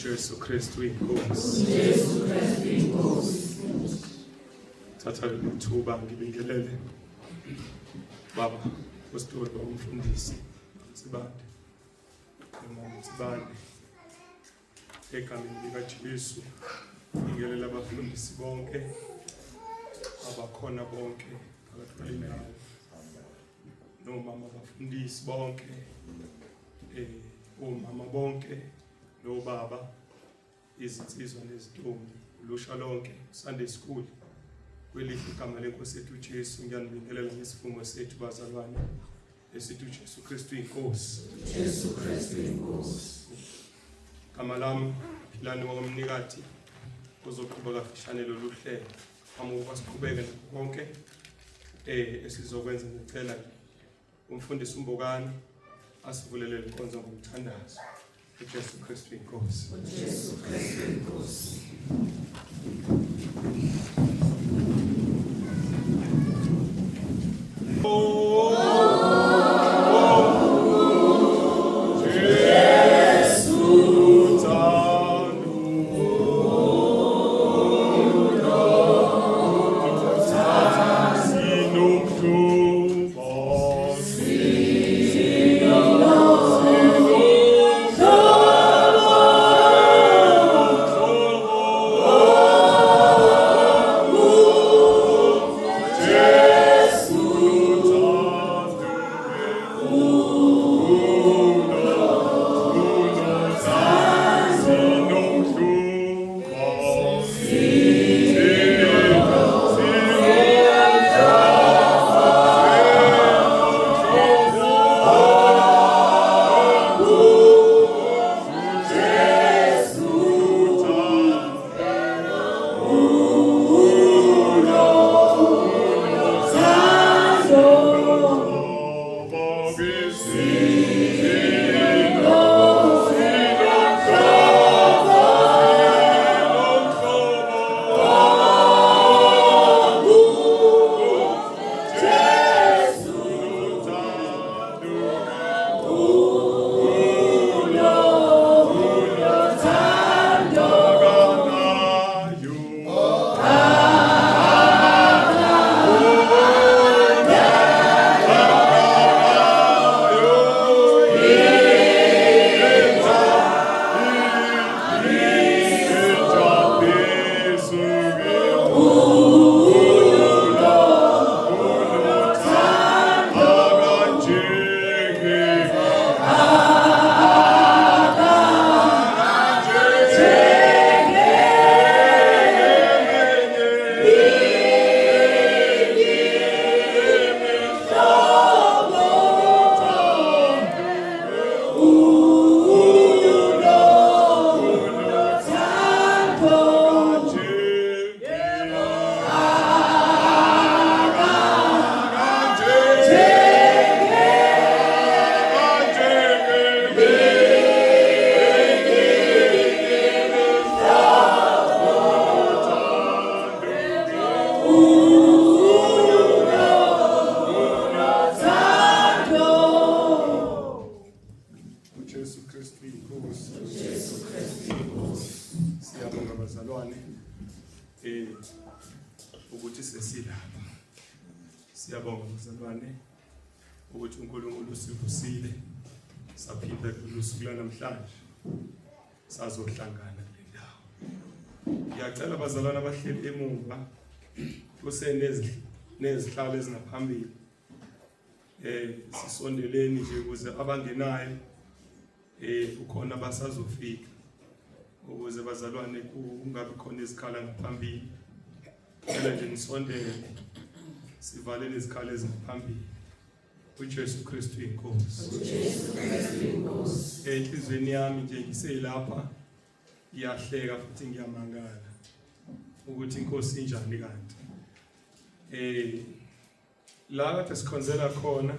Jesu Kristu inkosi. Thatha ithuba ngibingelele baba uStoli umfundisi Sibande. Sibande egameni likaJesu ngibingelela abafundisi bonke abakhona bonke phakathi kwalinawo nomama abafundisi bonke omama bonke nobaba izinsizwa nezintombi ulusha lonke Sunday School kwelihle igama lenkosi yethu uJesu ngiyanibingelela ngesifungo sethu bazalwane esithi uJesu Kristu inkosi. Jesu Kristu inkosi. Igama lami Philani wakomnikati uzoqhubeka kafishane lolu hlelo amuka siqhubeke konke esizokwenza ngicela umfundisi uMbokani asivulele inkonzo ngokuthandaza. Jesu Kristu inkosi. Jesu Kristu inkosi. Oh uJesu Kristu inkosi. Siyabonga bazalwane ukuthi sesilapha. Siyabonga bazalwane ukuthi uNkulunkulu usivusile saphinda kusuku lanamhlanje sazohlangana kule ndawo. Ngiyacela bazalwane abahleli emuva kusenezihlalo ezingaphambili sisondeleni nje ukuze abangenayo ukhona basazofika ukuze bazalwane kungabi khona izikhala ngaphambili. Phela nje nisondele sivale lezikhala ezingaphambili. uJesu Kristu inkosi. uJesu Kristu inkosi. Enhlizweni yami nje ngiselapha iyahleka futhi ngiyamangala ukuthi inkosi injani kanti. La kade sikhonzela khona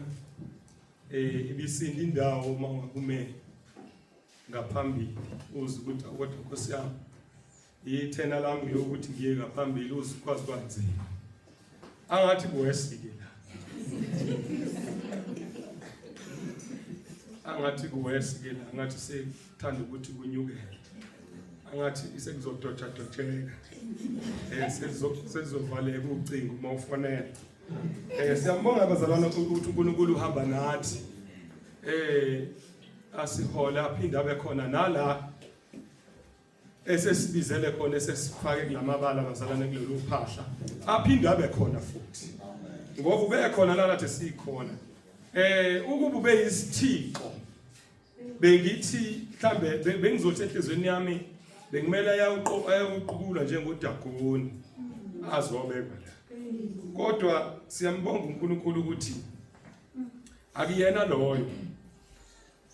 ibisindi indawo uma ngakume ngaphambili uze ukuthi kodwa Nkosi yami ithena lami lokuthi ngiye ngaphambili uze ukwazi kwanzima. Angathi kuwesike la. Angathi kuwesike la, angathi sekuthanda ukuthi kunyukele. Angathi isekuzodotshadotsheka. Sekuzovaleka ucingo uma ufonela. Siyambonga bazalwana ukuthi uNkulunkulu uhamba nathi. Asihola aphinde abe khona nala esesibizele khona esesifake kulamabala bazalwane kulolu phahla. Aphinde abe khona futhi. Ngoba ube khona la kade sikhona. Ukuba ube yisithixo bengithi mhlambe bengizothi enhlizweni yami bengimela ayawuqukula njengoDagoni azobekwa la. Kodwa siyambonga uNkulunkulu ukuthi akuyena loyo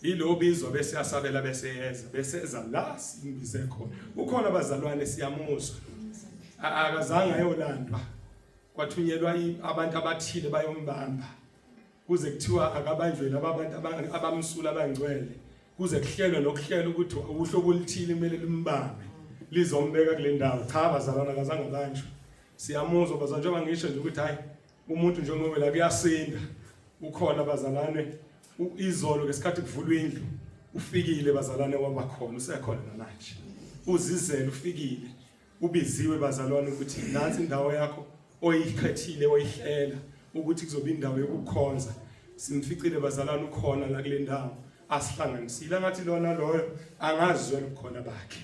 ilobizwa bese yasabela beseza la simbize khona. Ukhona bazalwane siyamuzwa. Akazange ayolandwa. Kwathunyelwa abantu abathile bayombamba. Kuze kuthiwa akabanjwe laba abantu abamsula abangcwele. Kuze kuhlelwe nokuhlela ukuthi uhlobo oluthile kumele limbambe lizombeka kule ndawo. Cha bazalwane akazange abanjwe. Siyamuzwa bazalwane njengoba ngisho nje ukuthi hayi umuntu njengoba la kuyasinda. Ukhona bazalwane izolo ngesikhathi kuvulwa indlu ufikile bazalwane wabakhona usekhona namanje. Uzizele ufikile ubiziwe bazalwane ukuthi nansi indawo yakho oyikhethile oyihlela ukuthi kuzoba indawo yokukhonza. Simficile bazalwane ukhona la kule ndawo asihlanganisile ngathi lona loyo angazizwela ubukhona bakhe.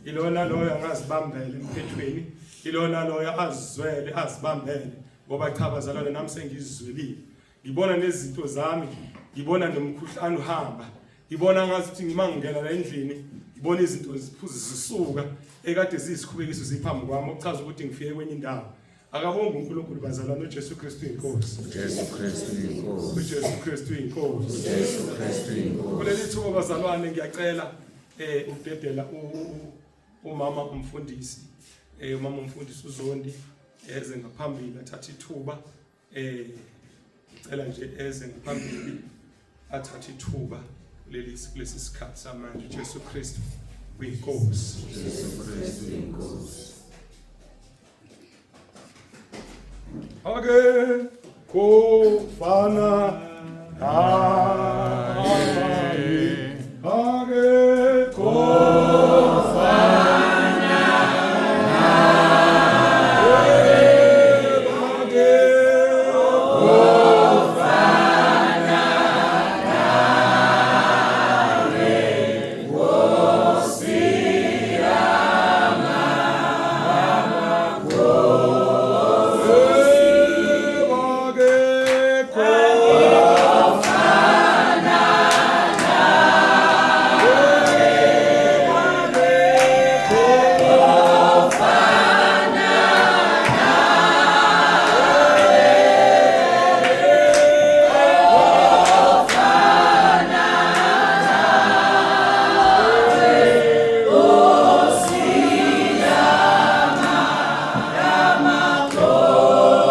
Ilona loyo angazibambele emphethweni. Ilona loyo azizwele azibambele ngoba cha bazalwane nami sengizizwelile. Ngibona nezinto zami, ngibona nomkhuhlane uhamba. Ngibona ngathi ukuthi ngimangena la endlini, ngibona izinto zisuka ekade zisikhubekiso ziphambi kwami okuchaza ukuthi ngifike kwenye indawo. Akabonga uNkulunkulu bazalwane uJesu Kristu inkosi. uJesu Kristu inkosi. uJesu Kristu inkosi. uJesu Kristu inkosi. Kuleli thuba bazalwane ngiyacela udedela umama umfundisi umama umfundisi uZondi eze ngaphambili athathe ithuba cela nje eze ngaphambili athathe ithuba kulesi sikhathi samanje. uJesu Kristu uyinkosi. uJesu Kristu inkosi. Ake kufana naye